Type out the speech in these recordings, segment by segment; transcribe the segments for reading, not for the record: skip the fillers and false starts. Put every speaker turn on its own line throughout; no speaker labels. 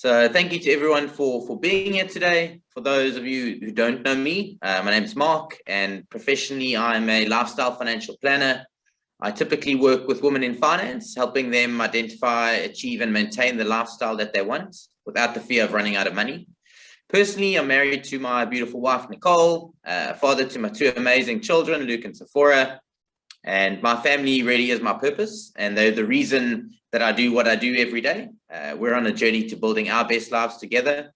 So thank you to everyone for being here today. For those of you who don't know me, my name is Marc, and professionally I'm a lifestyle financial planner. I typically work with women in finance, helping them identify, achieve, and maintain the lifestyle that they want without the fear of running out of money. Personally, I'm married to my beautiful wife, Nicole, father to my two amazing children, Luke and Sephora, and my family really is my purpose, and they're the reason that I do what I do every day. We're on a journey to building our best lives together.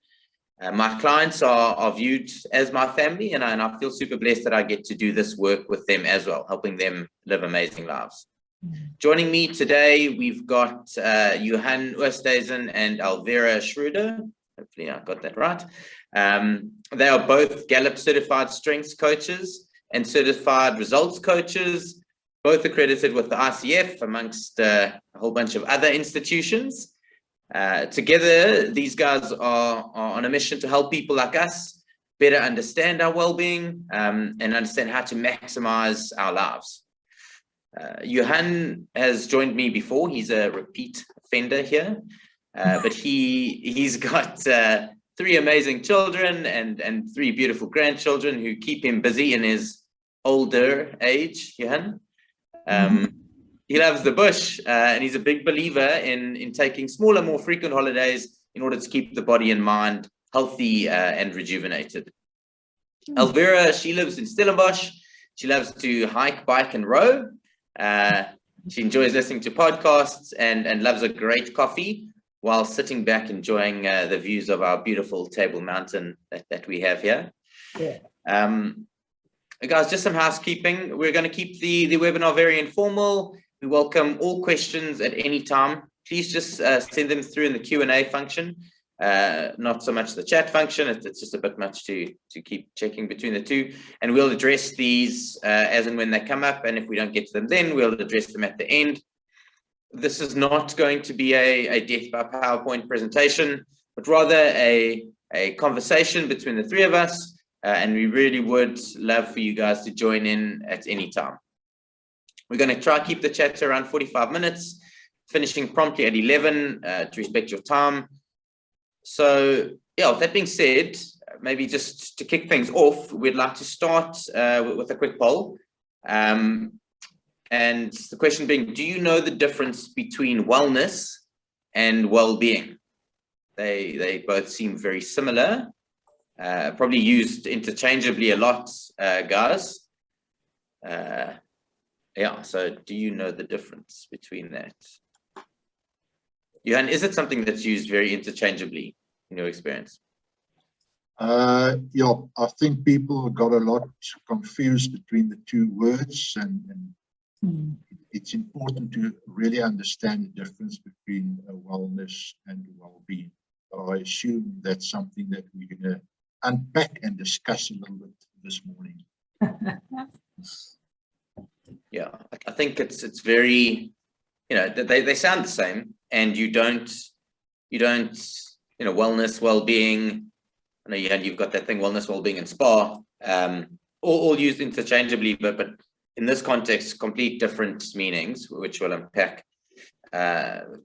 My clients are viewed as my family, and I feel super blessed that I get to do this work with them as well, helping them live amazing lives. Joining me today, we've got Johann and Elviera Schroeder. Hopefully I got that right. They are both Gallup certified strengths coaches and certified results coaches, both accredited with the ICF amongst a whole bunch of other institutions. Together, these guys are on a mission to help people like us better understand our well-being and understand how to maximize our lives. Johann has joined me before. He's a repeat offender here, but he's got three amazing children and three beautiful grandchildren who keep him busy in his older age, Johann. He loves the bush, and he's a big believer in taking smaller, more frequent holidays in order to keep the body and mind healthy and rejuvenated. Elviera, she lives in Stellenbosch. She loves to hike, bike, and row. She enjoys listening to podcasts and loves a great coffee while sitting back enjoying the views of our beautiful Table Mountain that we have here. Yeah. Guys, just some housekeeping. We're going to keep the webinar very informal. We welcome all questions at any time. Please just send them through in the Q&A function, not so much the chat function. It's just a bit much to keep checking between the two. And we'll address these as and when they come up. And if we don't get to them then, we'll address them at the end. This is not going to be a death by PowerPoint presentation, but rather a conversation between the three of us. And we really would love for you guys to join in at any time. We're going to try to keep the chat to around 45 minutes, finishing promptly at 11 to respect your time. So, yeah, with that being said, maybe just to kick things off, we'd like to start with a quick poll. And the question being, do you know the difference between wellness and well-being? They both seem very similar. Probably used interchangeably a lot, guys. Yeah, so do you know the difference between that? Johann, is it something that's used very interchangeably in your experience?
Yeah, I think people got a lot confused between the two words, and it's important to really understand the difference between wellness and well-being. So I assume that's something that we're going to unpack and discuss a little bit this morning.
Yeah, I think it's very, they sound the same, and you don't, wellness, well-being. I know you've got that thing, wellness, well-being, and spa, all used interchangeably, but in this context, complete different meanings, which we'll unpack.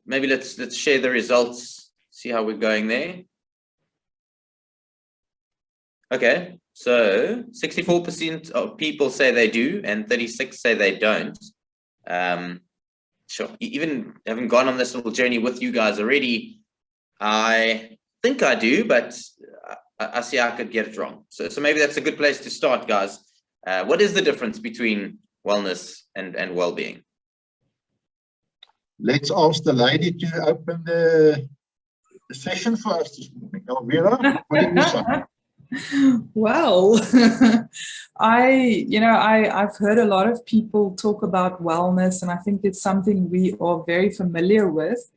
Maybe let's share the results, see how we're going there. Okay, so 64% of people say they do, and 36% say they don't. Sure, even having gone on this little journey with you guys already, I think I do, but I see I could get it wrong. So maybe that's a good place to start, guys. What is the difference between wellness and well-being?
Let's ask the lady to open the session for us this morning. Elviera, what do you say?
Well, I've heard a lot of people talk about wellness, and I think it's something we are very familiar with.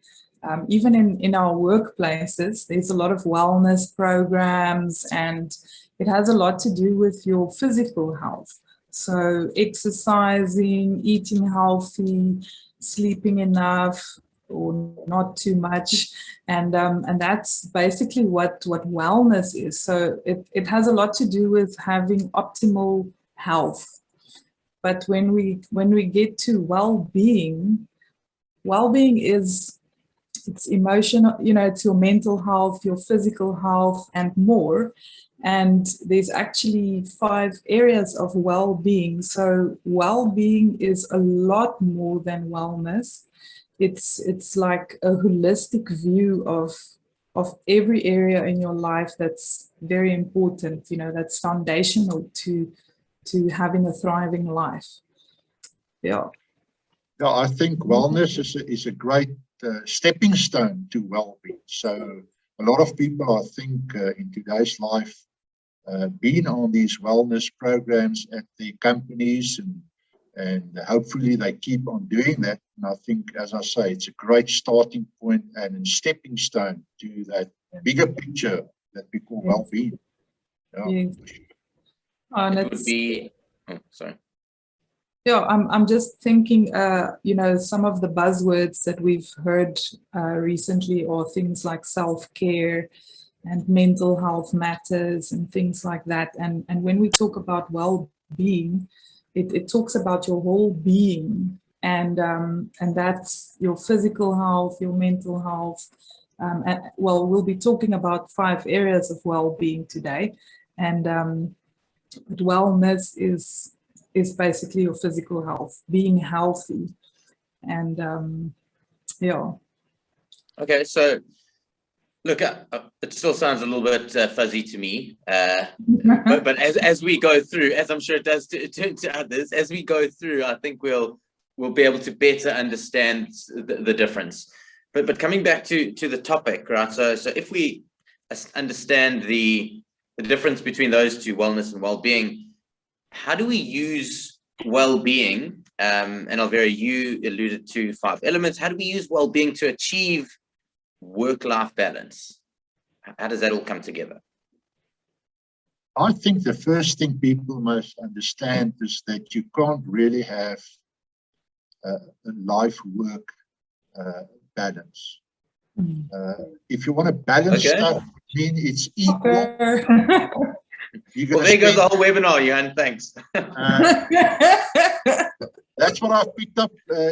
Even in our workplaces, there's a lot of wellness programs, and it has a lot to do with your physical health. So exercising, eating healthy, sleeping enough, or not too much, and that's basically what wellness is. So it has a lot to do with having optimal health. But when we get to well-being is it's emotional, it's your mental health, your physical health, and more. And there's actually 5 areas of well-being. So well-being is a lot more than wellness. It's like a holistic view of every area in your life that's very important, that's foundational to having a thriving life. Yeah.
Yeah, I think wellness is a great stepping stone to well-being. So a lot of people, I think, in today's life, been on these wellness programs at their companies, and hopefully they keep on doing that. And I think, as I say, it's a great starting point and a stepping stone to that bigger picture that we call well-being. Yeah.
Yes. And
it would be, sorry.
Yeah, I'm just thinking, some of the buzzwords that we've heard recently are things like self-care and mental health matters and things like that. And when we talk about well-being, it talks about your whole being, and that's your physical health, your mental health. We'll be talking about 5 areas of well-being today, and but wellness is basically your physical health, being healthy, and yeah.
Okay, so look, it still sounds a little bit fuzzy to me, but as we go through, as I'm sure it does to others, as we go through, I think we'll be able to better understand the difference. But coming back to the topic, right? So if we understand the difference between those two, wellness and well-being, how do we use well-being? And Elviera, you alluded to 5 elements. How do we use well-being to achieve work-life balance? How does that all come together?
I think the first thing people must understand is that you can't really have a life-work balance. If you want to balance stuff, I mean, it's equal.
Well, there goes the whole webinar, Johann. Thanks.
That's what I've picked up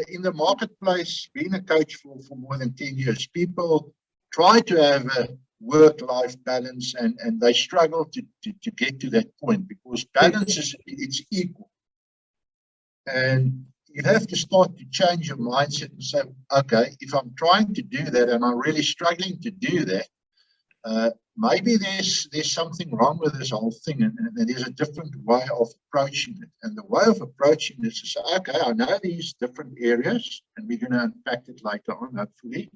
in the marketplace, being a coach for more than 10 years. People try to have a work-life balance, and they struggle to get to that point, because balance it's equal. And you have to start to change your mindset and say, okay, if I'm trying to do that and I'm really struggling to do that, maybe there's something wrong with this whole thing, and there's a different way of approaching it. And the way of approaching this is, okay, I know these different areas, and we're going to unpack it later on, hopefully.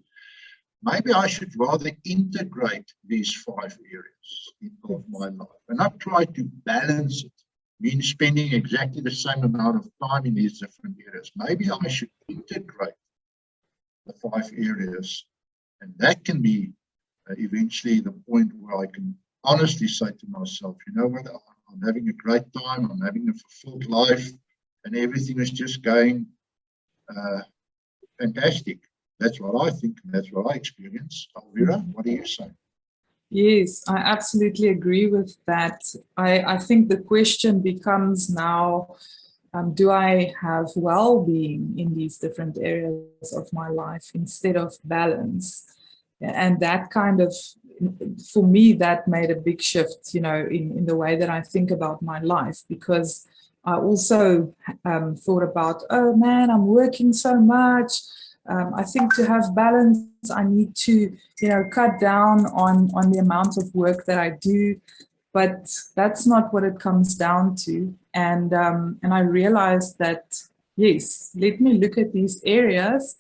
Maybe I should rather integrate these 5 areas of my life and not try to balance it, mean spending exactly the same amount of time in these different areas. Maybe I should integrate the 5 areas, and that can be eventually the point where I can honestly say to myself, you know what, I'm having a great time, I'm having a fulfilled life, and everything is just going fantastic. That's what I think, and that's what I experience. Elviera, what do you say?
Yes, I absolutely agree with that. I think the question becomes now, do I have well-being in these different areas of my life instead of balance? And that kind of, for me, that made a big shift, in the way that I think about my life, because I also thought about, oh man, I'm working so much. I think to have balance, I need to, cut down on the amount of work that I do, but that's not what it comes down to. And I realized that, yes, let me look at these areas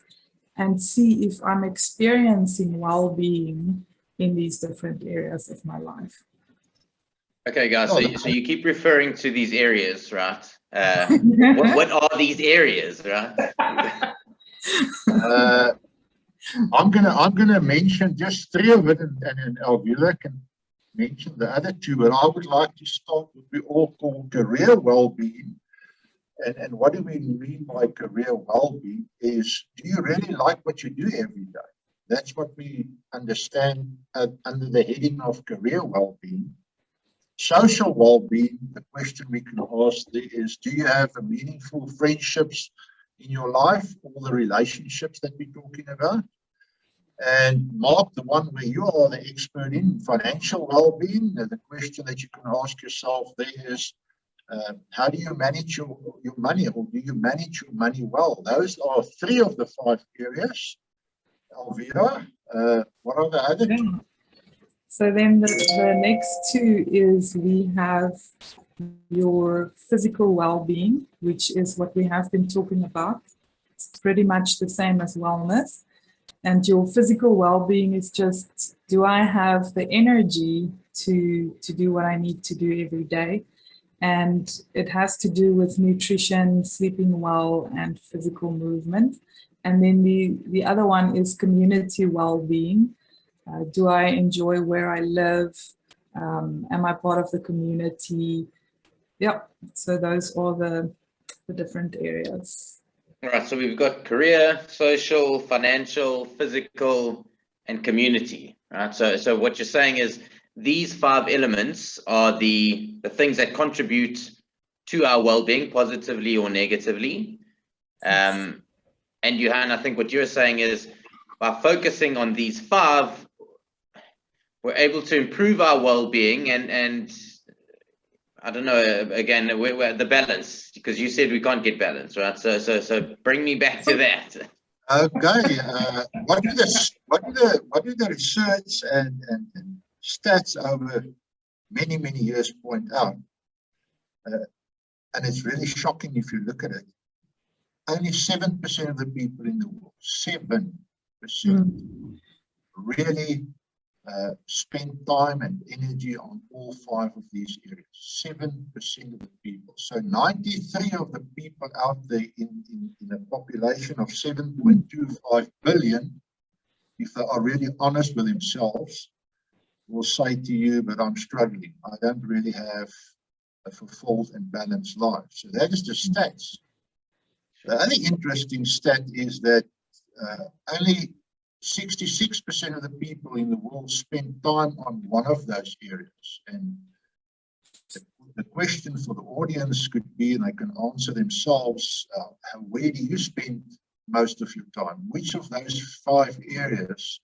and see if I'm experiencing well-being in these different areas of my life.
Okay, guys, so you keep referring to these areas, right? What are these areas, right?
I'm gonna mention just 3 of it, and Elviera can mention the other 2. But I would like to start with what we all call career well-being. And what do we mean by career well-being? Is, do you really like what you do every day? That's what we understand under the heading of career well-being. Social well-being, the question we can ask there is, do you have meaningful friendships in your life, all the relationships that we're talking about? And Mark, the one where you are the expert in financial well-being, the question that you can ask yourself there is, how do you manage your money, or do you manage your money well? Those are 3 of the 5 areas. Elviera, what are the other 2?
So then the next 2 is we have your physical well-being, which is what we have been talking about. It's pretty much the same as wellness. And your physical well-being is just, do I have the energy to do what I need to do every day? And it has to do with nutrition, sleeping well, and physical movement. And then the other one is community well-being. Do I enjoy where I live? Am I part of the community? Yep. So those are the different areas.
All right, so we've got career, social, financial, physical, and community. Right. So what you're saying is these 5 elements are the things that contribute to our well-being, positively or negatively. And Johann, I think what you're saying is by focusing on these 5, we're able to improve our well-being and I don't know, again, we're the balance, because you said we can't get balance, right? So bring me back to that.
Okay. What do the research and stats over many years point out? And it's really shocking if you look at it. Only 7% of the people in the world, 7%, really spend time and energy on all 5 of these areas. 7% of the people. So 93 of the people out there in a population of 7.25 billion, if they are really honest with themselves, will say to you, but I'm struggling. I don't really have a fulfilled and balanced life. So that is the stats. The other interesting stat is that only 66% of the people in the world spend time on one of those areas. And the question for the audience could be, and they can answer themselves, where do you spend most of your time? Which of those 5 areas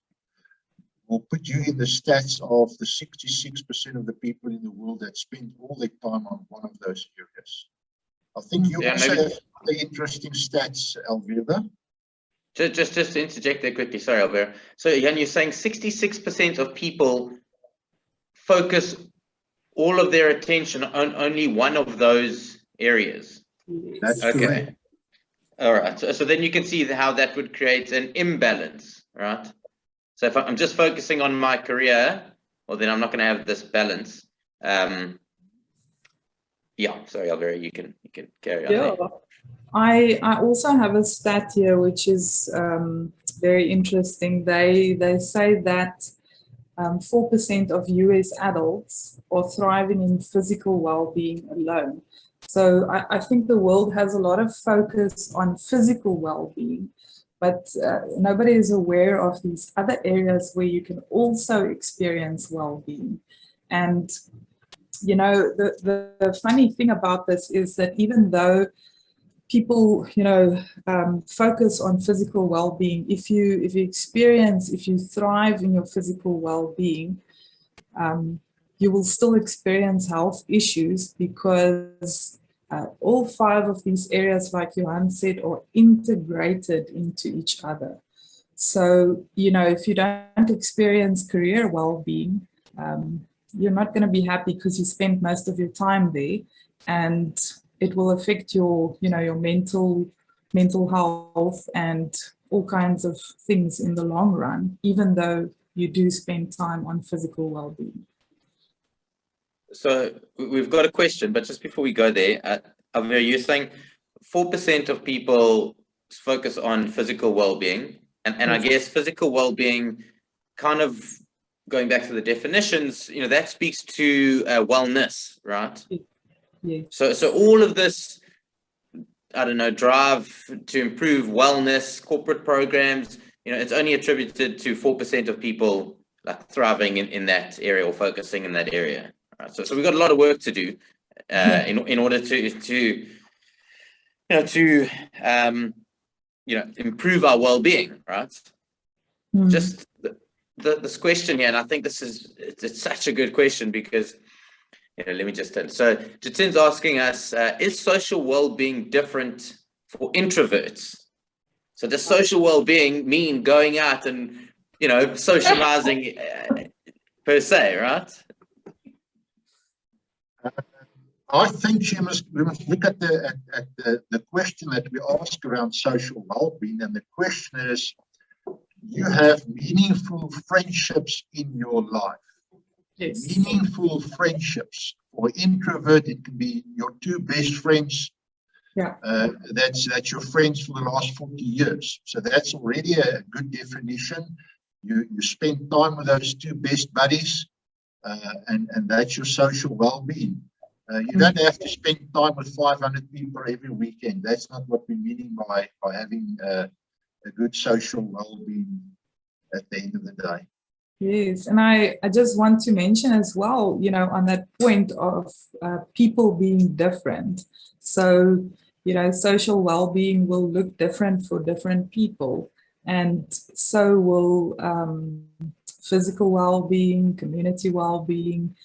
will put you in the stats of the 66% of the people in the world that spend all their time on one of those areas? I think you also have the interesting stats, Elviera.
Just to interject there quickly, sorry, Elviera. So Johann, you're saying 66% of people focus all of their attention on only one of those areas.
That's
okay.
Correct.
All right. So then you can see how that would create an imbalance, right? So if I'm just focusing on my career, well, then I'm not going to have this balance. Yeah, sorry, Elviera, you can carry on.
Yeah. I also have a stat here, which is very interesting. They say that 4% of US adults are thriving in physical well-being alone. So I think the world has a lot of focus on physical well-being, but nobody is aware of these other areas where you can also experience well-being. And, you know, the funny thing about this is that even though people, focus on physical well-being, if you thrive in your physical well-being, you will still experience health issues because all 5 of these areas, like Johann said, are integrated into each other. So, if you don't experience career well-being, you're not going to be happy because you spend most of your time there, and it will affect your mental health and all kinds of things in the long run, even though you do spend time on physical well-being.
So we've got a question, but just before we go there, Elviera, you're saying 4% of people focus on physical well-being, and I guess physical well-being, kind of going back to the definitions, that speaks to wellness, right?
Yeah.
So all of this, I don't know, drive to improve wellness, corporate programs, it's only attributed to 4% of people like thriving in that area or focusing in that area. Right? So we've got a lot of work to do in order to improve our well-being, right? just this question here, and I think it's such a good question because, let me just tell. So Jatin's asking us, is social well-being different for introverts? So does social well-being mean going out and, socializing per se, right?
I think we must look at the question that we ask around social well-being, and the question is, you have meaningful friendships in your life. Yes. Meaningful friendships. For introvert, it can be your two best friends. Yeah. That's your friends for the last 40 years. So that's already a good definition. You spend time with those two best buddies, and that's your social well-being. You don't have to spend time with 500 people every weekend. That's not what we're meaning by having a good social well-being at the end of the day.
Yes, and I just want to mention as well, on that point of people being different. So, social well-being will look different for different people, and so will physical well-being, community well-being.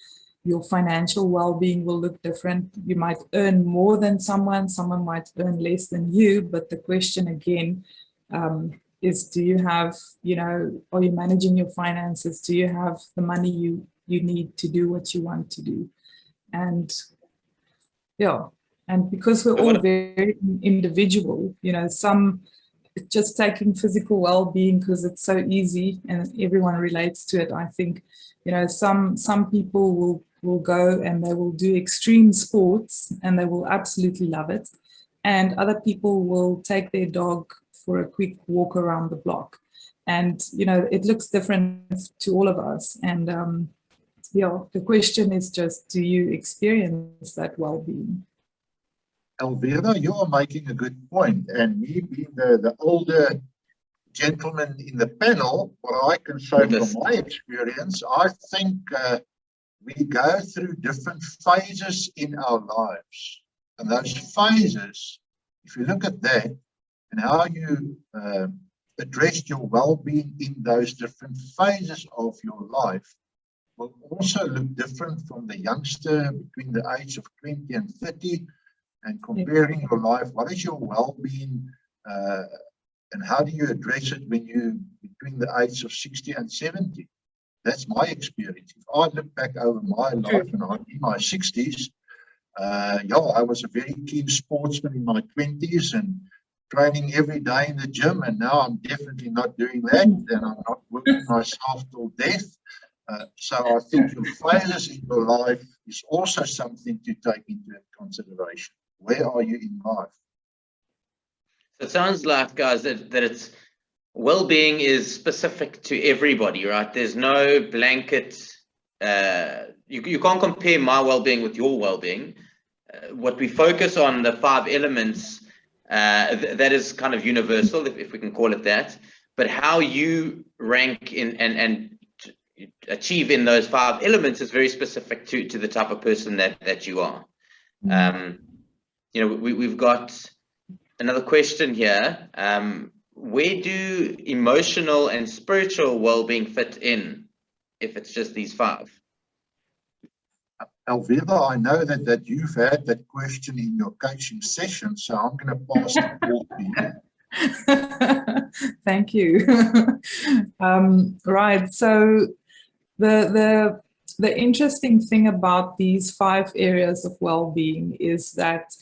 Your financial well-being will look different. You might earn more than someone might earn less than you, but the question again is, do you have, are you managing your finances? Do you have the money you need to do what you want to do? And and because we're all very individual, some just taking physical well-being because it's so easy and everyone relates to it. I think, some people will go and they will do extreme sports and they will absolutely love it. And other people will take their dog for a quick walk around the block. And, it looks different to all of us. And the question is just, do you experience that well-being?
Elviera, you are making a good point. And me being the older gentleman in the panel, what I can say from my experience, I think we go through different phases in our lives. And those phases, if you look at that and how you address your well-being in those different phases of your life, will also look different from the youngster between the age of 20 and 30, and comparing your life. What is your well-being and how do you address it when you between the age of 60 and 70? That's my experience. If I look back over my life and I'm in my 60s, I was a very keen sportsman in my 20s and training every day in the gym, and now I'm definitely not doing that, and I'm not working myself till death. So I think your phases in your life is also something to take into consideration. Where are you in life?
So it sounds like, guys, that it's well-being is specific to everybody, right? There's no blanket. You can't compare my well-being with your well-being. What we focus on, the 5 elements, that is kind of universal, if we can call it that. But how you rank in and achieve in those 5 elements is very specific to the type of person that you are. We've got another question here. Where do emotional and spiritual well-being fit in if it's just these 5?
Elviera, I know that you've had that question in your coaching session, so I'm going to pass the ball to you.
Thank you. Right. So the interesting thing about these 5 areas of well-being is that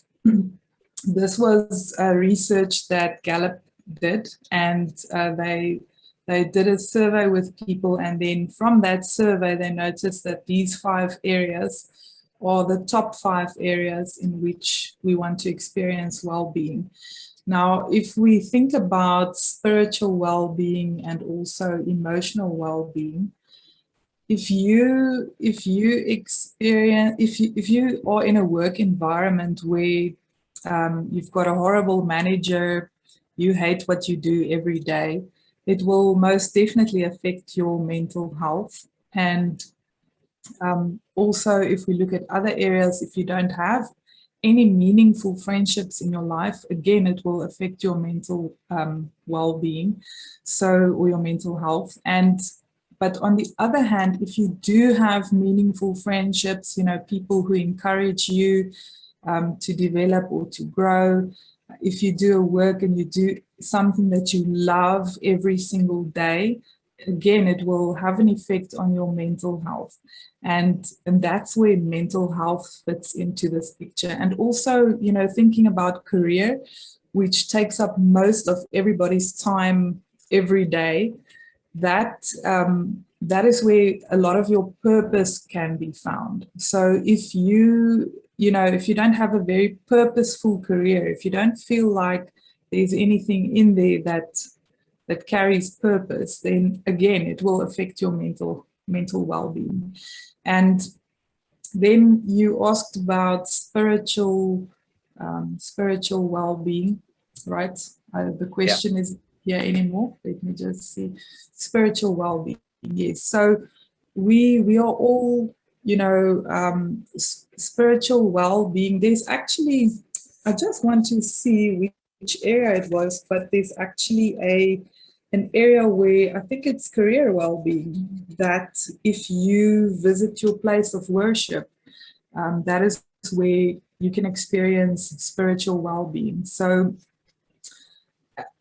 this was research that Gallup did, and they did a survey with people, and then from that survey they noticed that these 5 areas are the top 5 areas in which we want to experience well-being. Now, if we think about spiritual well-being and also emotional well-being, if you are in a work environment where you've got a horrible manager, you hate what you do every day, it will most definitely affect your mental health. And also, if we look at other areas, if you don't have any meaningful friendships in your life, again, it will affect your mental well-being, or your mental health. But on the other hand, if you do have meaningful friendships, people who encourage you to develop or to grow, if you do a work and you do something that you love every single day, again, it will have an effect on your mental health. And that's where mental health fits into this picture. And also, thinking about career, which takes up most of everybody's time every day, that is where a lot of your purpose can be found. So if you don't have a very purposeful career, if you don't feel like there's anything in there that carries purpose, then again, it will affect your mental well-being. And then you asked about spiritual well-being, right? The question is here anymore. Let me just see. Spiritual well-being, yes. So we are all, spiritual well-being. There's actually, I just want to see which area it was, but there's actually an area where I think it's career well-being, that if you visit your place of worship, that is where you can experience spiritual well-being. So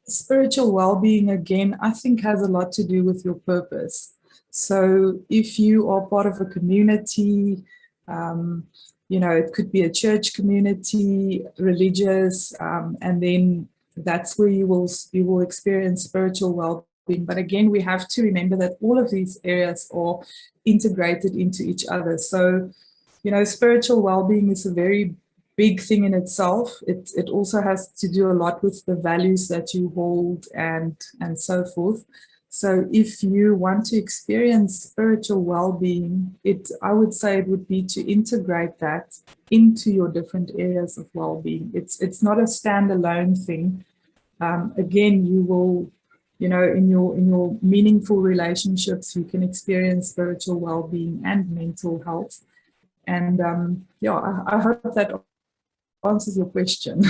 spiritual well-being, again, I think has a lot to do with your purpose. So if you are part of a community, it could be a church community, religious, and then that's where you will experience spiritual well-being. But again, we have to remember that all of these areas are integrated into each other. So, spiritual well-being is a very big thing in itself. It also has to do a lot with the values that you hold and so forth. So if you want to experience spiritual well-being, I would say it would be to integrate that into your different areas of well-being. It's not a standalone thing. Again, you will, in your meaningful relationships, you can experience spiritual well-being and mental health. And I hope that answers your question.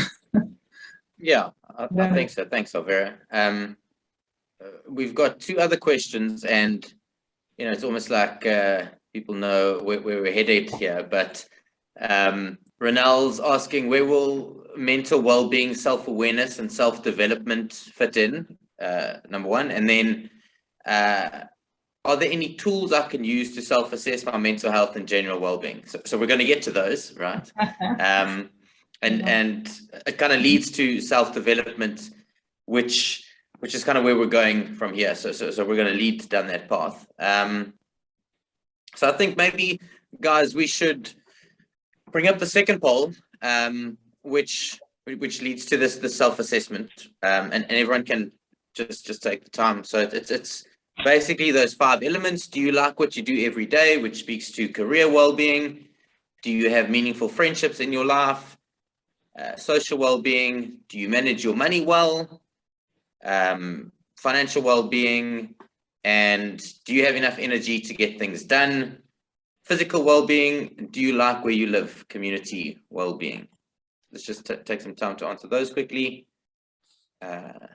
Yeah, I think so. Thanks, Elviera. We've got two other questions, and it's almost like people know where we're headed here. But Ronald's asking, where will mental well-being, self-awareness, and self-development fit in? Number one, and then are there any tools I can use to self-assess my mental health and general well-being? So we're going to get to those, right? And it kind of leads to self-development, which is kind of where we're going from here. So we're going to lead down that path. So I think maybe, guys, we should bring up the second poll, which leads to this self-assessment, and everyone can just take the time. So it's basically those 5 elements. Do you like what you do every day, which speaks to career well-being? Do you have meaningful friendships in your life? Social well-being. Do you manage your money well? Financial well-being, and do you have enough energy to get things done? Physical well-being. Do you like where you live? Community well-being. Let's just take some time to answer those quickly. I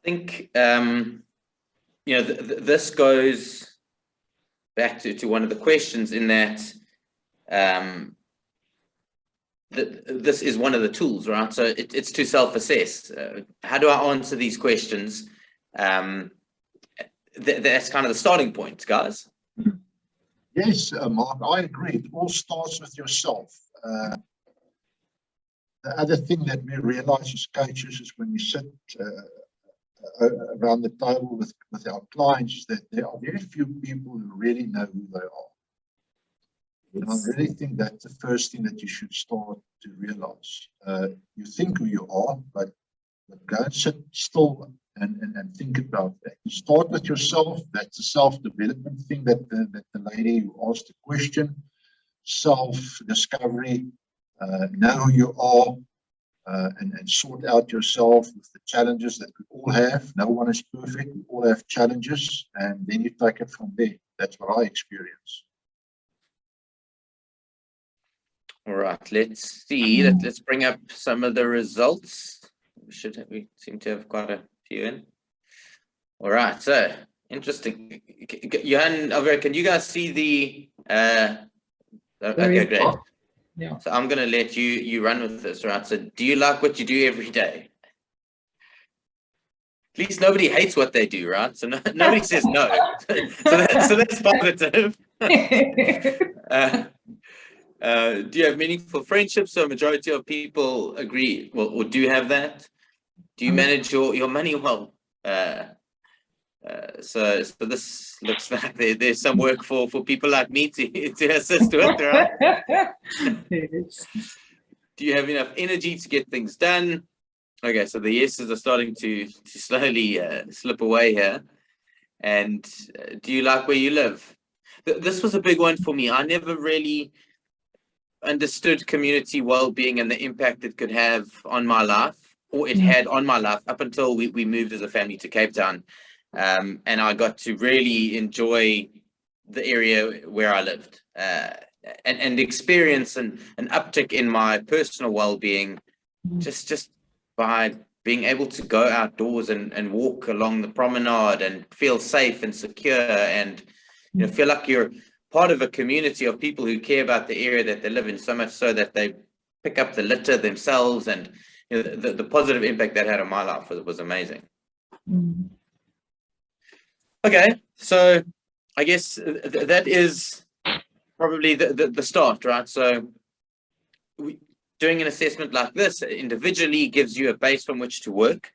think this goes back to one of the questions, in that this is one of the tools, right? So it's to self-assess. How do I answer these questions? That's kind of the starting point, guys.
Yes, Mark, I agree. It all starts with yourself. The other thing that we realize as coaches is when we sit around the table with our clients, is that there are very few people who really know who they are. And I really think that's the first thing that you should start to realize. You think who you are, but go and sit still and think about that. You start with yourself. That's a self-development thing that the lady who asked the question. Self-discovery, know who you are. and sort out yourself with the challenges that we all have. No one is perfect. We all have challenges, and then you take it from there. That's what I experience.
All right, let's see. Let's bring up some of the results. We seem to have quite a few in. All right, so interesting. Johann and Elviera, can you guys see the okay, great.
Yeah.
So I'm gonna let you run with this, right? So do you like what you do every day? At least nobody hates what they do, right? So nobody says no. so that's positive. Do you have meaningful friendships? So a majority of people agree, well, or do have that? Do you manage your money well? So this looks like there's some work for people like me to assist with, right?
Yes.
Do you have enough energy to get things done? Okay, so the yeses are starting to slowly slip away here. And do you like where you live? This was a big one for me. I never really understood community well-being and the impact it could have on my life, or it had on my life, up until we moved as a family to Cape Town. And I got to really enjoy the area where I lived, and experience an uptick in my personal well-being just by being able to go outdoors and walk along the promenade and feel safe and secure, and feel like you're part of a community of people who care about the area that they live in, so much so that they pick up the litter themselves. And the positive impact that had on my life was amazing. Okay, so I guess that is probably the start, right? So doing an assessment like this individually gives you a base from which to work.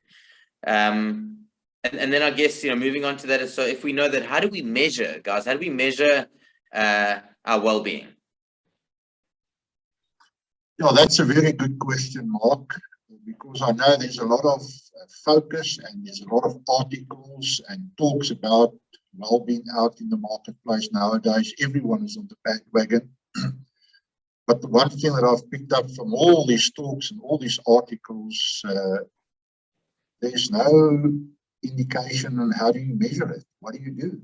And then I guess, moving on to that is, so if we know that, how do we measure, guys? How do we measure our well-being?
Yeah, that's a very good question, Mark, because I know there's a lot of focus and there's a lot of articles and talks about well-being out in the marketplace nowadays. Everyone is on the bandwagon. But the one thing that I've picked up from all these talks and all these articles, there's no indication on how do you measure it. What do you do?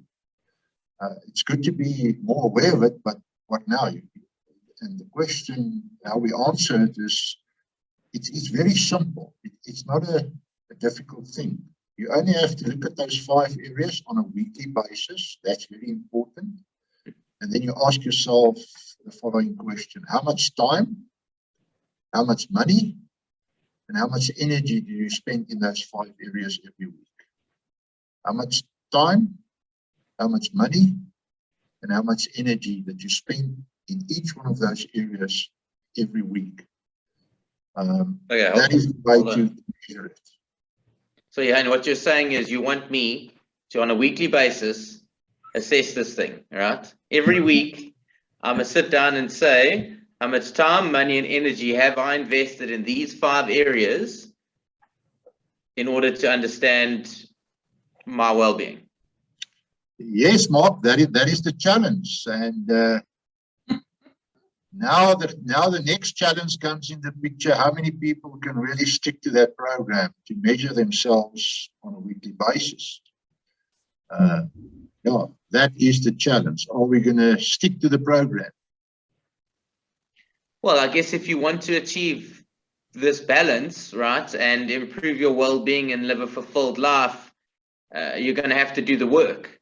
It's good to be more aware of it, but what now? And the question, how we answer it is, it's very simple. It's not a difficult thing. You only have to look at those 5 areas on a weekly basis. That's very important. And then you ask yourself the following question: how much time, how much money, and how much energy do you spend in those 5 areas every week? How much time, how much money, and how much energy that you spend in each one of those areas every week. That is the way to measure it.
So, Johann, what you're saying is you want me to, on a weekly basis, assess this thing, right? Every week, I'm going to sit down and say, how much time, money, and energy have I invested in these 5 areas in order to understand my well-being?
Yes, Mark, that is the challenge. And now the next challenge comes in the picture: how many people can really stick to that program to measure themselves on a weekly basis? Yeah, that is the challenge. Are we going to stick to the program?
Well, I guess if you want to achieve this balance, right, and improve your well-being and live a fulfilled life, you're going to have to do the work.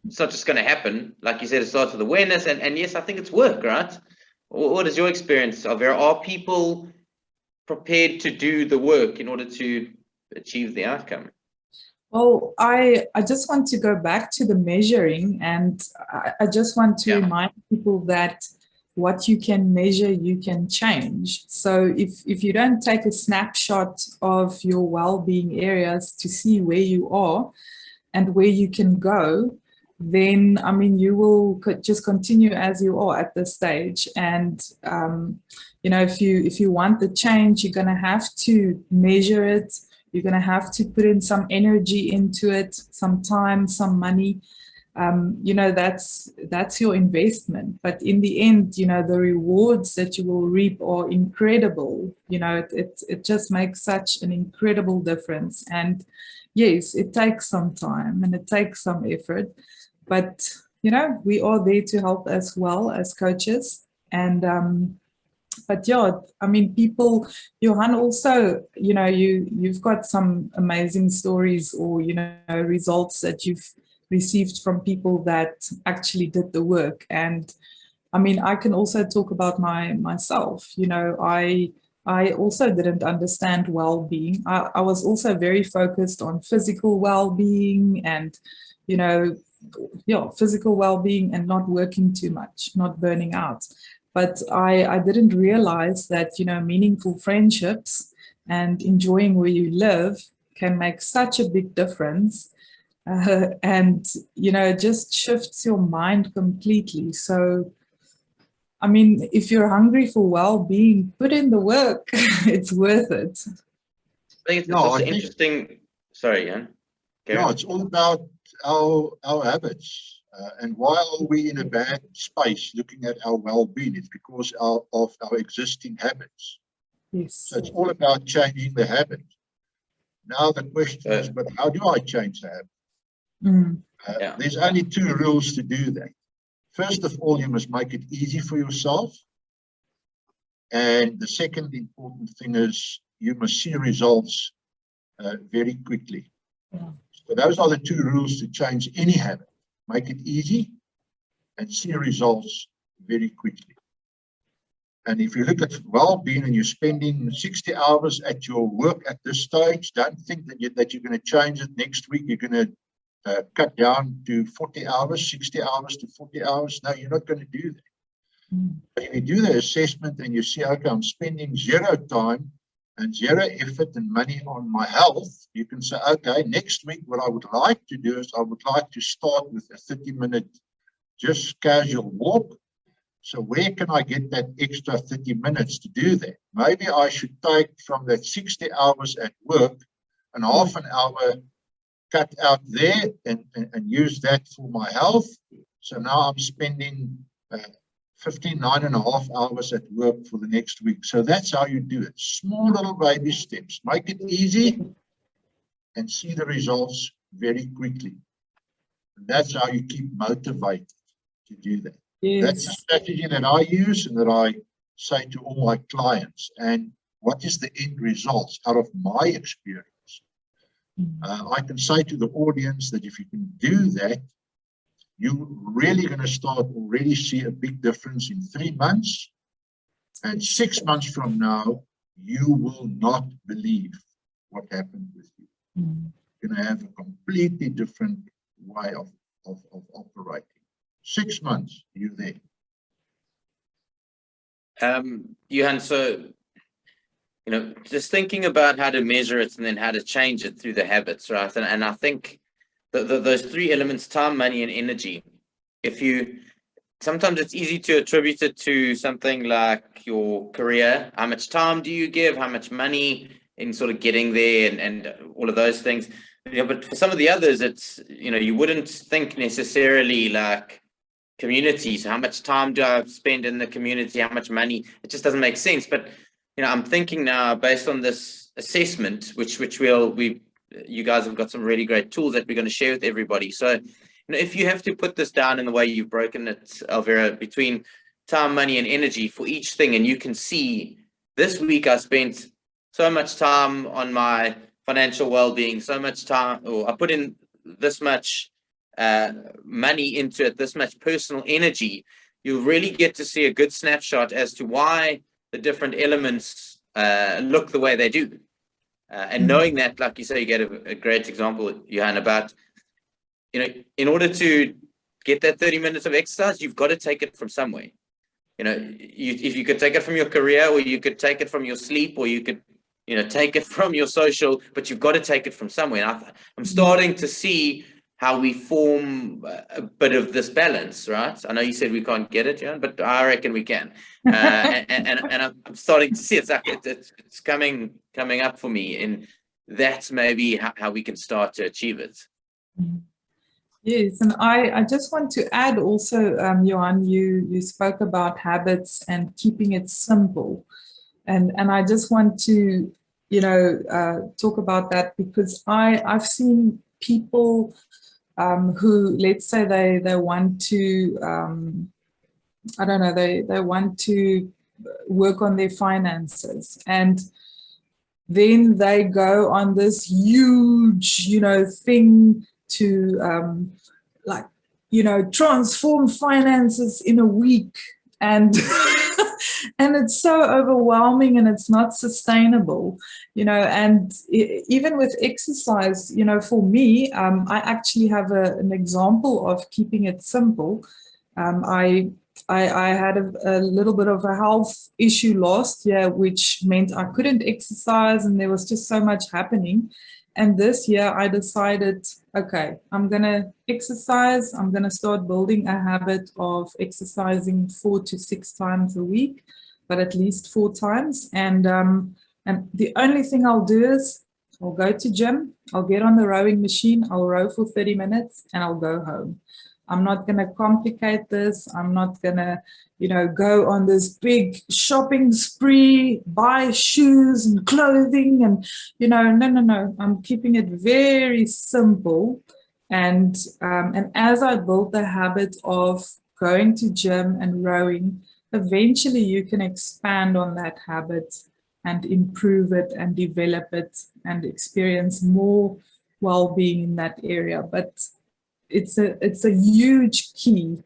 It's not just going to happen. Like you said, it starts with awareness, and yes, I think it's work, right? What is your experience, Elviera? Are people prepared to do the work in order to achieve the outcome?
Well, I just want to go back to the measuring, and I just want to remind people that what you can measure, you can change. So if you don't take a snapshot of your well-being areas to see where you are and where you can go, then, I mean, you will just continue as you are at this stage. And, if you want the change, you're going to have to measure it. You're going to have to put in some energy into it, some time, some money. you know, that's your investment. But in the end, you know, the rewards that you will reap are incredible. You know, it just makes such an incredible difference. And yes, it takes some time and it takes some effort, but you know, we are there to help as well as coaches. And but yeah, I mean, people, Johann, also, you know, you've got some amazing stories, or you know, results that you've received from people that actually did the work. And I mean, I can also talk about myself. You know, I also didn't understand well-being. I was also very focused on physical well-being and, you know, yeah, physical well-being, and not working too much, not burning out. But I didn't realize that, you know, meaningful friendships and enjoying where you live can make such a big difference. And, you know, it just shifts your mind completely. So, I mean, if you're hungry for well-being, put in the work. It's worth it.
I think it's also interesting. Sorry, Jan.
No, it's all about our habits. And why are we in a bad space looking at our well-being? It's because of our existing habits.
Yes.
So it's all about changing the habit. Now the question is, but how do I change the habit? There's only 2 rules to do that. First of all, you must make it easy for yourself. And the second important thing is you must see results very quickly. So those are the 2 rules to change any habit. Make it easy and see results very quickly. And if you look at well-being and you're spending 60 hours at your work at this stage, don't think that you're going to change it next week. You're going to cut down to 40 hours, 60 hours to 40 hours. No, you're not going to do that. But if you do the assessment and you see, okay, I'm spending 0 time and 0 effort and money on my health, you can say, okay, next week, what I would like to do is I would like to start with a 30-minute just casual walk. So where can I get that extra 30 minutes to do that? Maybe I should take from that 60 hours at work and half an hour cut out there and use that for my health. So now I'm spending 9.5 hours at work for the next week. So that's how you do it. Small little baby steps. Make it easy and see the results very quickly. And that's how you keep motivated to do that.
Yes.
That's a strategy that I use and that I say to all my clients. And what is the end results out of my experience? I can say to the audience that if you can do that, you're really going to start already see a big difference in 3 months. And 6 months from now, you will not believe what happened with you. You're going to have a completely different way of operating. 6 months, you're there.
Johann, so, you know, just thinking about how to measure it and then how to change it through the habits, right? And I think those 3 elements, time, money, and energy, sometimes it's easy to attribute it to something like your career. How much time do you give? How much money in sort of getting there and all of those things. You know, but for some of the others, it's, you know, you wouldn't think necessarily like community. So how much time do I spend in the community? How much money? It just doesn't make sense. But, you know, I'm thinking now based on this assessment, which you guys have got some really great tools that we're going to share with everybody. So, you know, if you have to put this down in the way you've broken it, Elviera, between time, money, and energy for each thing, and you can see this week I spent so much time on my financial well-being, so much time, or I put in this much money into it, this much personal energy, you'll really get to see a good snapshot as to why the different elements look the way they do. And knowing that, like you say, you get a great example, Johann, about, you know, in order to get that 30 minutes of exercise, you've got to take it from somewhere. You know, if you could take it from your career, or you could take it from your sleep, or you could, you know, take it from your social, but you've got to take it from somewhere. And I'm starting to see how we form a bit of this balance, right? I know you said we can't get it, Johann, but I reckon we can. And I'm starting to see it's coming up for me, and that's maybe how we can start to achieve it.
Yes, and I just want to add also, Johann, you spoke about habits and keeping it simple. And I just want to, talk about that because I've seen people who, let's say they want to, I don't know, they want to work on their finances, and then they go on this huge, thing to like, transform finances in a week. And and it's so overwhelming and it's not sustainable, and even with exercise, for me, I actually have an example of keeping it simple. I had a little bit of a health issue last year, which meant I couldn't exercise and there was just so much happening. And this year I decided, okay, I'm going to exercise. I'm going to start building a habit of exercising 4 to 6 times a week, but at least 4 times. And the only thing I'll do is I'll go to gym, I'll get on the rowing machine, I'll row for 30 minutes and I'll go home. I'm not going to complicate this. I'm not going to, go on this big shopping spree, buy shoes and clothing and, no. I'm keeping it very simple. And as I build the habit of going to gym and rowing, eventually you can expand on that habit and improve it and develop it and experience more well-being in that area. But it's a huge key,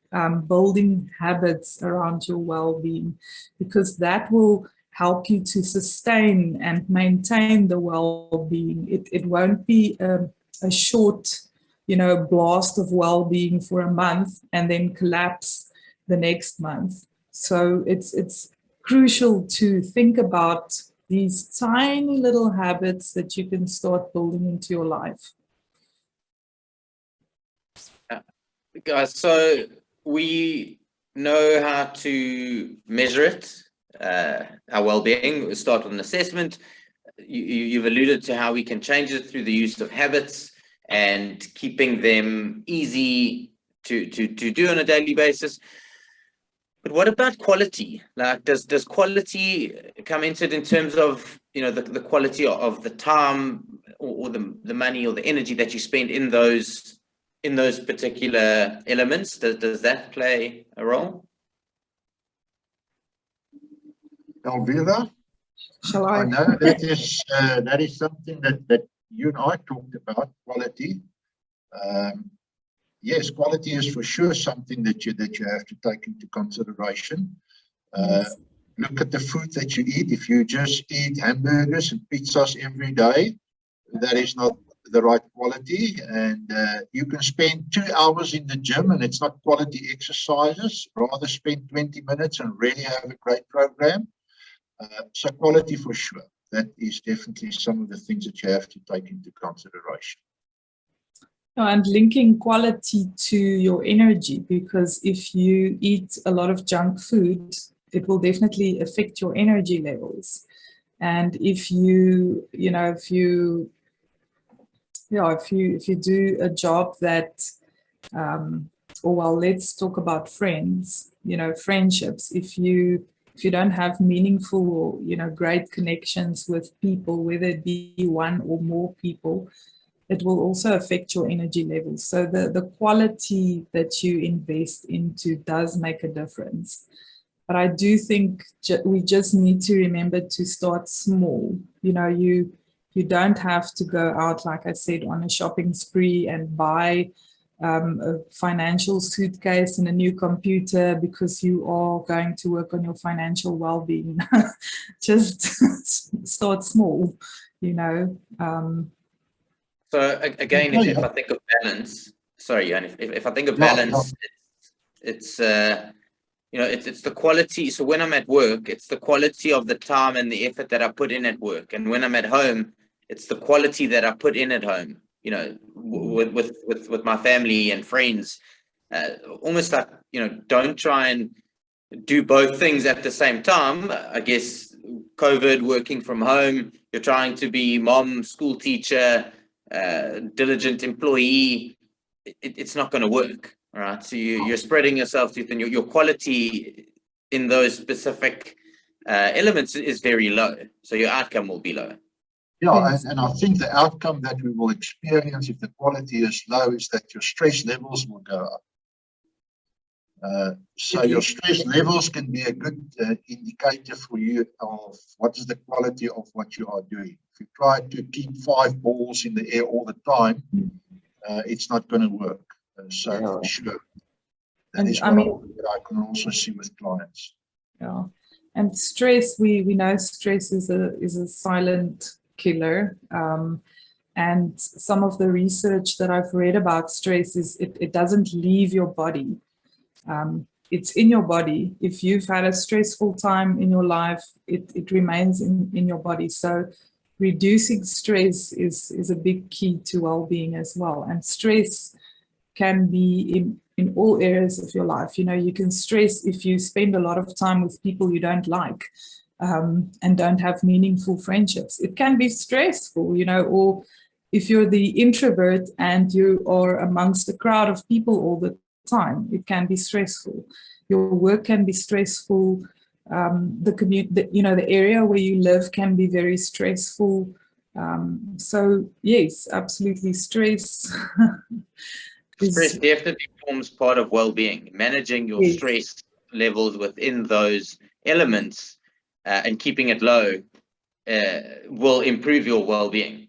building habits around your well-being, because that will help you to sustain and maintain the well-being. It won't be a short, blast of well-being for a month and then collapse the next month. So it's crucial to think about these tiny little habits that you can start building into your life.
Guys, so we know how to measure it, our well-being. We start with an assessment. You've alluded to how we can change it through the use of habits and keeping them easy to do on a daily basis. But what about quality? Like, does quality come into it in terms of, the quality of the time or the money or the energy that you spend in those particular elements? Does that play a role?
Elviera,
Shall I?
I know that is something that you and I talked about, quality. Yes, quality is for sure something that you have to take into consideration.
Yes.
Look at the food that you eat. If you just eat hamburgers and pizzas every day, that is not the right quality. And you can spend 2 hours in the gym and it's not quality exercises. Rather spend 20 minutes and really have a great program. So quality for sure. That is definitely some of the things that you have to take into consideration.
And linking quality to your energy, because if you eat a lot of junk food, it will definitely affect your energy levels. And if you do a job that, let's talk about friends, friendships. If you don't have meaningful, great connections with people, whether it be one or more people, it will also affect your energy levels. So the quality that you invest into does make a difference. But I do think we just need to remember to start small. You don't have to go out, like I said, on a shopping spree and buy a financial suitcase and a new computer because you are going to work on your financial well-being. Just start small,
So again, if I think of balance, sorry, and if I think of balance, it's the quality. So when I'm at work, it's the quality of the time and the effort that I put in at work. And when I'm at home, it's the quality that I put in at home, with my family and friends. Almost like, don't try and do both things at the same time. I guess COVID, working from home, you're trying to be mom, school teacher, diligent employee. it's not going to work. All right. So you're spreading yourself too thin. Your quality in those specific elements is very low. So your outcome will be low.
Yeah, and I think the outcome that we will experience if the quality is low is that your stress levels will go up. So your stress levels can be a good indicator for you of what is the quality of what you are doing. If you try to keep 5 balls in the air all the time, it's not going to work. So for sure, that is what I can also see with clients.
Yeah, and stress, we know stress is a silent killer. And some of the research that I've read about stress is it doesn't leave your body. It's in your body. If you've had a stressful time in your life, it remains in your body. So reducing stress is a big key to well-being as well. And stress can be in all areas of your life. You know, you can stress if you spend a lot of time with people you don't like, and don't have meaningful friendships. It can be stressful, you know, or if you're the introvert and you are amongst a crowd of people all the time, it can be stressful. Your work can be stressful. The area where you live can be very stressful. So yes, absolutely, stress.
Stress definitely forms part of well-being. Managing your stress levels within those elements and keeping it low will improve your well-being.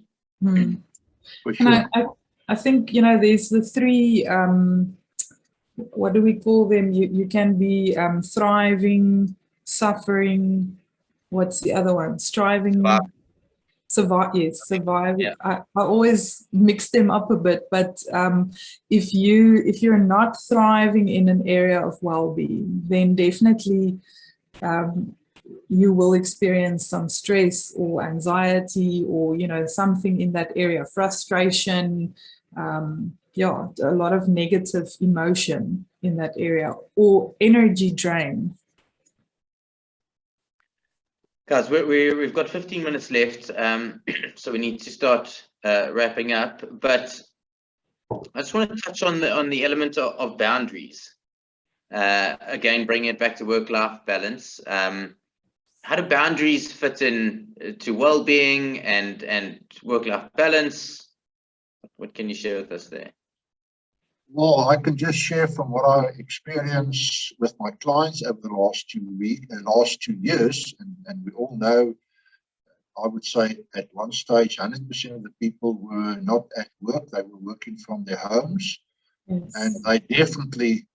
For sure.
And I think, you know, there's the 3, what do we call them? You can be thriving, suffering. What's the other one? Striving. Survive. Yes, survive.
Yeah.
I always mix them up a bit, but if you're not thriving in an area of well-being, then definitely you will experience some stress or anxiety, or, you know, something in that area, frustration, a lot of negative emotion in that area, or energy drain.
Guys, we've got 15 minutes left, so we need to start wrapping up. But I just want to touch on the element of boundaries. Again, bringing it back to work-life balance. How do boundaries fit in to well-being and work-life balance? What can you share with us there?
Well, I can just share from what I experienced with my clients over the last 2 years, and we all know, I would say at one stage, 100% of the people were not at work. They were working from their homes, and they definitely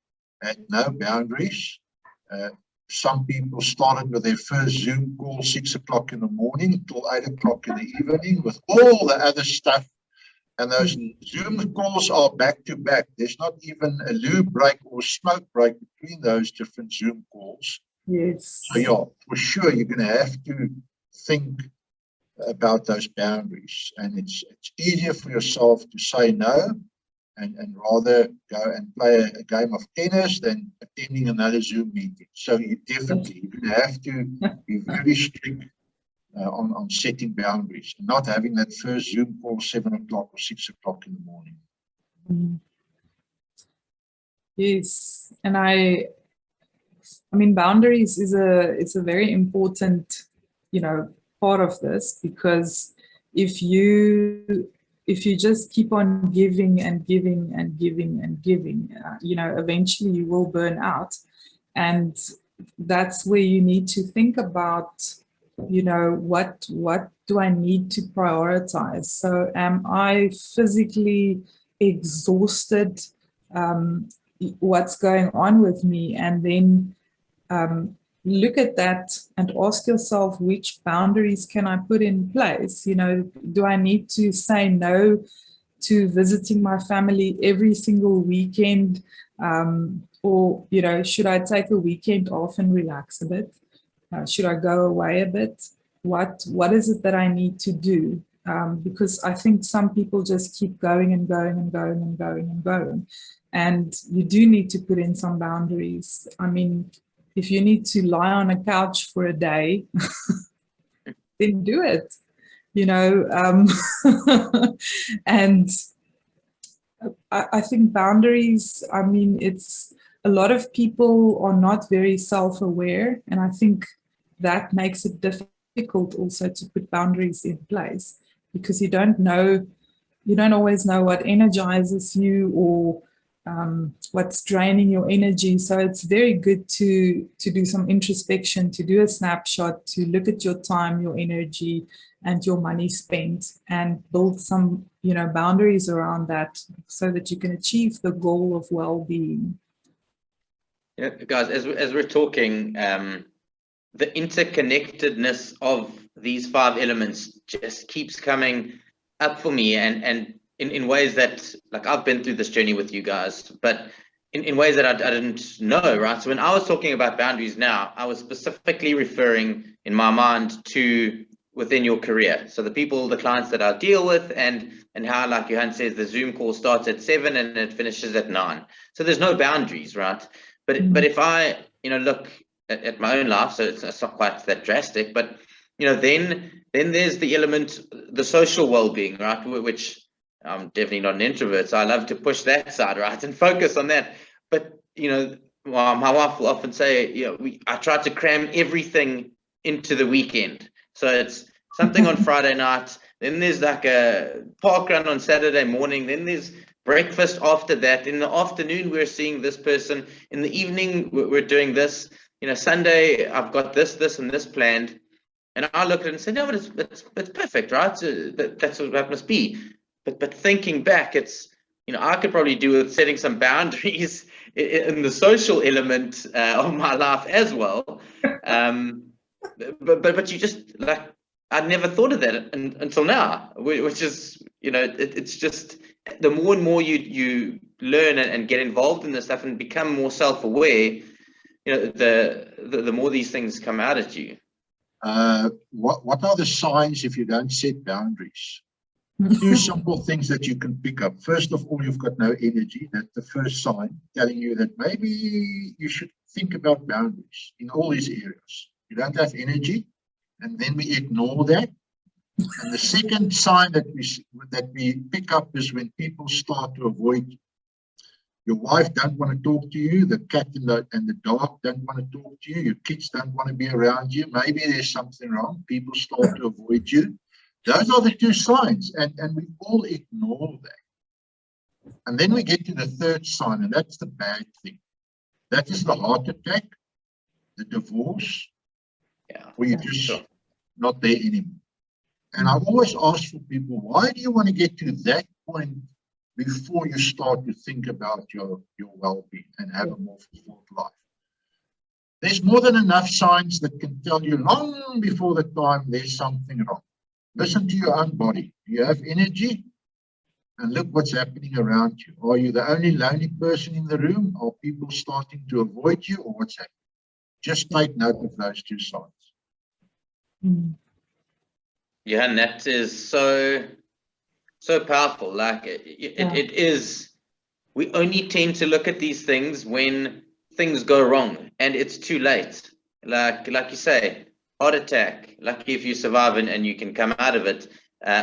had no boundaries. Some people started with their first Zoom call 6 o'clock in the morning until 8 o'clock in the evening with all the other stuff. And those Zoom calls are back to back. There's not even a loo break or smoke break between those different Zoom calls.
Yes.
So yeah, for sure, you're going to have to think about those boundaries. And it's easier for yourself to say no and rather go and play a game of tennis than attending another Zoom meeting. So you're going to have to be very strict on setting boundaries, and not having that first Zoom call 7 o'clock or 6 o'clock in the morning.
Yes, and I mean, boundaries is a very important, you know, part of this, because if you just keep on giving and giving and giving and giving, you know, eventually you will burn out, and that's where you need to think about, you know, what do I need to prioritize? So am I physically exhausted? What's going on with me? And then look at that and ask yourself, which boundaries can I put in place? You know, do I need to say no to visiting my family every single weekend? Or, you know, should I take a weekend off and relax a bit? Should I go away a bit? What is it that I need to do? Because I think some people just keep going and going and going and going and going. And you do need to put in some boundaries. I mean, if you need to lie on a couch for a day, then do it, you know. And I think boundaries, I mean, it's a lot of people are not very self-aware, and I think that makes it difficult also to put boundaries in place, because you don't always know what energizes you, or what's draining your energy. So it's very good to do some introspection, to do a snapshot, to look at your time, your energy, and your money spent, and build some boundaries around that, so that you can achieve the goal of well-being.
Yeah, guys, as we're talking, the interconnectedness of these 5 elements just keeps coming up for me, and in ways that, like, I've been through this journey with you guys, but in ways that I didn't know, right? So when I was talking about boundaries now, I was specifically referring in my mind to within your career. So the clients that I deal with, and how, like Johann says, the Zoom call starts at 7 and it finishes at 9. So there's no boundaries, right? But if I, look at my own life, so it's not quite that drastic, but then there's the element, the social well-being, right? Which I'm definitely not an introvert, so I love to push that side, right, and focus on that. But my wife will often say, I try to cram everything into the weekend. So it's something on Friday night, then there's like a park run on Saturday morning, then there's breakfast after that. In the afternoon, we're seeing this person. In the evening, we're doing this. Sunday, I've got this and this planned. And I look at it and say, no, but it's perfect, right? So that's what that must be. But thinking back, it's, I could probably do with setting some boundaries in the social element of my life as well. But you just, like, I'd never thought of that until now, which is, it's just, the more and more you learn and get involved in this stuff and become more self-aware, the more these things come out at you.
What are the signs if you don't set boundaries? 2 simple things that you can pick up. First of all, you've got no energy. That's the first sign telling you that maybe you should think about boundaries in all these areas. You don't have energy, and then we ignore that. And the second sign that we pick up is when people start to avoid you. Your wife don't want to talk to you. The cat and the dog don't want to talk to you. Your kids don't want to be around you. Maybe there's something wrong. People start to avoid you. Those are the 2 signs, and we all ignore that. And then we get to the third sign, and that's the bad thing. That is the heart attack, the divorce, where you're just not there anymore. And I always ask for people, why do you want to get to that point before you start to think about your well-being and have a more fulfilled life? There's more than enough signs that can tell you long before the time there's something wrong. Listen to your own body. Do you have energy? And look what's happening around you. Are you the only lonely person in the room? Are people starting to avoid you, or what's happening? Just take note of those 2 signs.
Yeah, and that is so powerful. Like it is, we only tend to look at these things when things go wrong and it's too late. Like you say, heart attack, lucky if you survive and you can come out of it,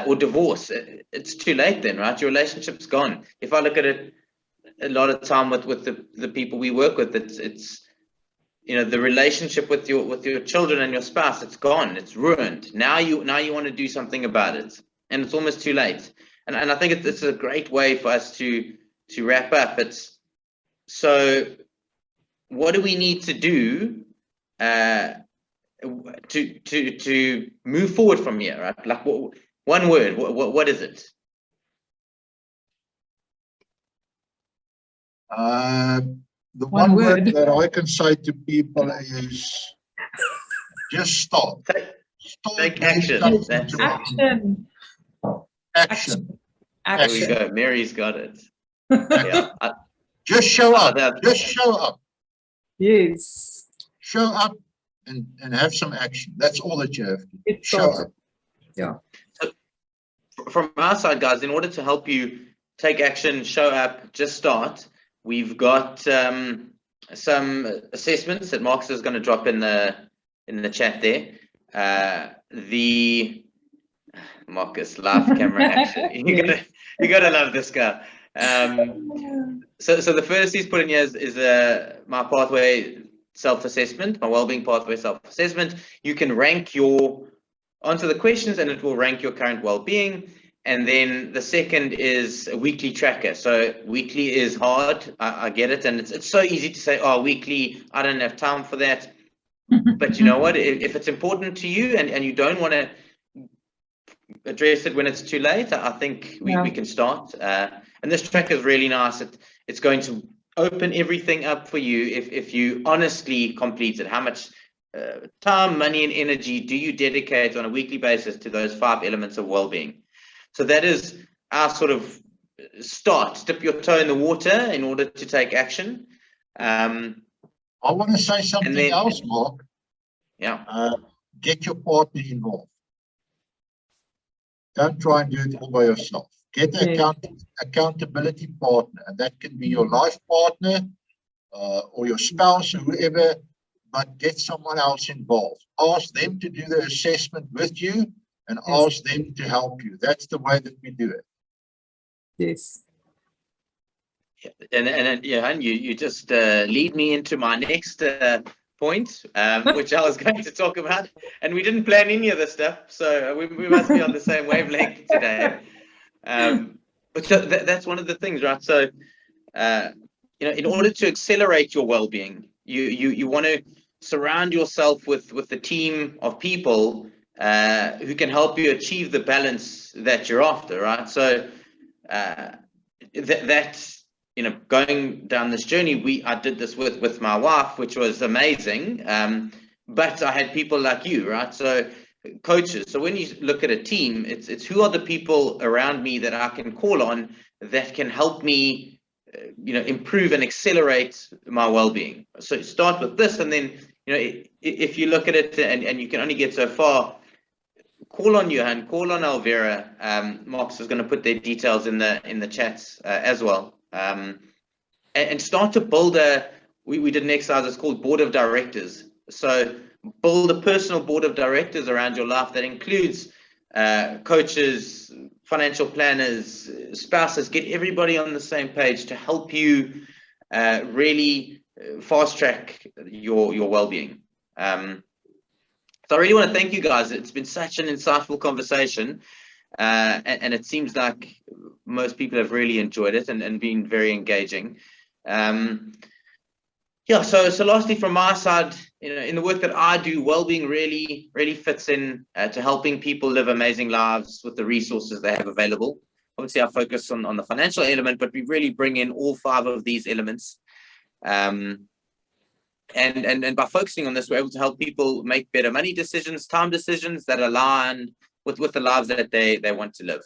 or divorce, it's too late then, right? Your relationship's gone. If I look at it a lot of time with the people we work with, it's the relationship with your children and your spouse, it's gone, it's ruined. Now you want to do something about it, and it's almost too late. And I think it's a great way for us to wrap up. It's, so what do we need to do to move forward from here, right? Like, one word, what is it?
The one word that I can say to people is just start.
Take action.
Action.
There we go. Mary's got it. Yeah.
Just show up. Just show up.
Yes.
Show up and have some action. That's all that you have to do. Show up.
Yeah.
So from our side, guys, in order to help you take action, show up, just start, we've got some assessments that Marc is going to drop in the chat there. The Marcus live camera action. You gotta love this guy. So the first he's put in here is my pathway self-assessment, my wellbeing pathway self-assessment. You can rank answer the questions and it will rank your current well-being. And then the second is a weekly tracker. So weekly is hard, I get it, and it's so easy to say, oh, weekly, I don't have time for that. But you know what, if it's important to you and you don't want to address it when it's too late, I think we can start. And this tracker is really nice. It's going to open everything up for you if you honestly complete it. How much time, money, and energy do you dedicate on a weekly basis to those 5 elements of well-being? So that is our sort of start. Dip your toe in the water in order to take action.
I want to say something else, Mark.
Yeah.
Get your partner involved. Don't try and do it all by yourself. Get an accountability partner, and that can be your life partner or your spouse or whoever, but get someone else involved. Ask them to do the assessment with you and ask them to help you. That's the way that we do it.
Yes.
And Johann, you just lead me into my next point, which I was going to talk about, and we didn't plan any of this stuff, so we must be on the same wavelength today. But so that's one of the things, right? So in order to accelerate your well-being, you want to surround yourself with a team of people who can help you achieve the balance that you're after, right? So that's going down this journey, I did this with my wife, which was amazing. But I had people like you, right? So coaches. So when you look at a team, it's who are the people around me that I can call on that can help me, improve and accelerate my well-being. So start with this, and then, if you look at it and you can only get so far, call on Johann, call on Elviera. Marc is going to put their details in the chats as well. And start to build we did an exercise, it's called board of directors. So build a personal board of directors around your life that includes coaches, financial planners, spouses. Get everybody on the same page to help you really fast track your well-being. So I really want to thank you guys. It's been such an insightful conversation. And it seems like most people have really enjoyed it and been very engaging. So lastly, from my side, in the work that I do, wellbeing really fits in to helping people live amazing lives with the resources they have available. Obviously, I focus on the financial element, but we really bring in all 5 of these elements. And by focusing on this, we're able to help people make better money decisions, time decisions that align with the lives that they want to live.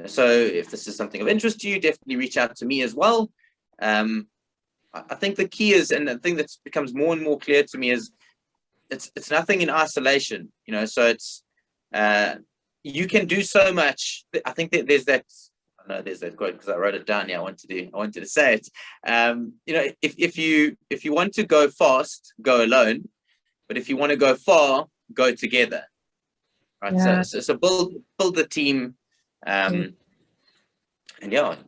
So if this is something of interest to you, definitely reach out to me as well. I think the key is, and the thing that becomes more and more clear to me is, it's nothing in isolation, so it's, you can do so much. I think that there's that quote, because I wrote it down. Yeah, I wanted to say it. If you want to go fast, go alone, but if you want to go far, go together. Right. Yeah. So build the team, and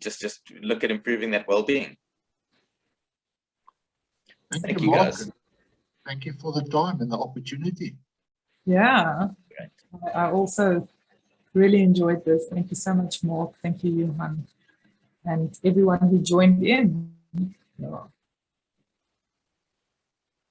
just look at improving that well-being. Thank you guys.
Thank you for the time and the opportunity.
Yeah. Great. I also really enjoyed this. Thank you so much, Marc. Thank you, Johann, and everyone who joined in. Yeah.